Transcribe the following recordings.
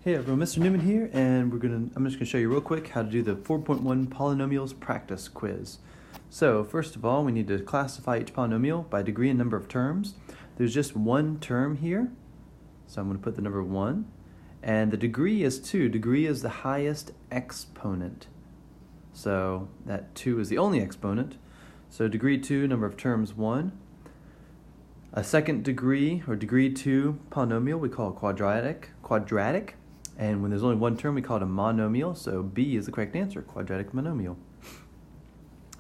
Hey everyone, Mr. Newman here, and I'm just gonna show you real quick how to do the 4.1 Polynomials practice quiz. So first of all, we need to classify each polynomial by degree and number of terms. There's just one term here, so I'm gonna put the number 1, and the degree is 2. Degree is the highest exponent, so that 2 is the only exponent. So degree 2, number of terms 1. A second degree or degree 2 polynomial we call quadratic. And when there's only one term, we call it a monomial, so B is the correct answer, quadratic monomial.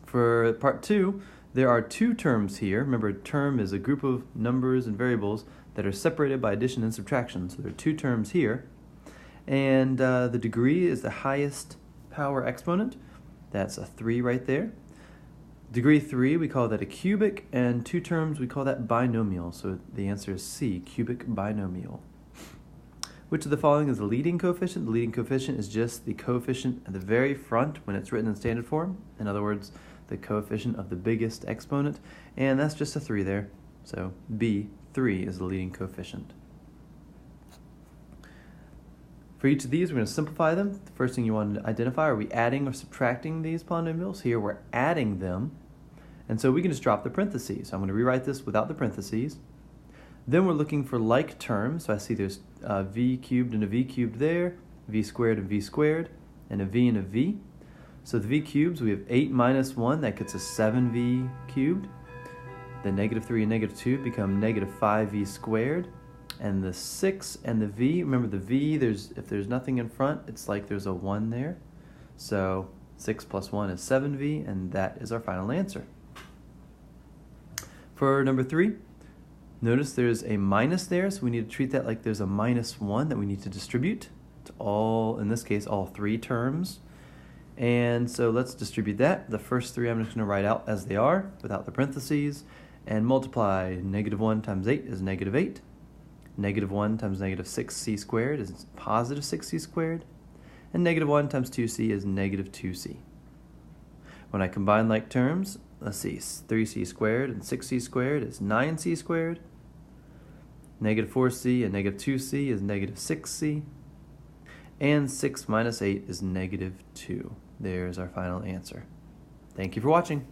For part 2, there are 2 terms here. Remember, a term is a group of numbers and variables that are separated by addition and subtraction. So there are 2 terms here. And the degree is the highest power exponent. That's a 3 right there. Degree 3, we call that a cubic, and 2 terms, we call that binomial. So the answer is C, cubic binomial. Which of the following is the leading coefficient? The leading coefficient is just the coefficient at the very front when it's written in standard form. In other words, the coefficient of the biggest exponent, and that's just a 3 there. So B, 3 is the leading coefficient. For each of these, we're going to simplify them. The first thing you want to identify, are we adding or subtracting these polynomials? Here we're adding them, and so we can just drop the parentheses. So I'm going to rewrite this without the parentheses. Then we're looking for like terms, so I see there's v cubed and a v cubed there, v squared and v squared, and a v and a v. So the v cubes, we have 8 minus 1, that gets us 7v cubed. The negative 3 and negative 2 become negative 5v squared. And the 6 and the v, remember the v, if there's nothing in front, it's like there's a 1 there. So 6 plus 1 is 7v, and that is our final answer. For number 3, notice there's a minus there, so we need to treat that like there's a minus 1 that we need to distribute to all, in this case, all 3 terms. And so let's distribute that. The first 3 I'm just going to write out as they are, without the parentheses, and multiply. Negative 1 times 8 is negative 8. Negative 1 times negative 6c squared is positive 6c squared. And negative 1 times 2c is negative 2c. When I combine like terms, let's see, 3c squared and 6c squared is 9c squared. Negative 4c and negative 2c is negative 6c. And 6 minus 8 is negative 2. There's our final answer. Thank you for watching.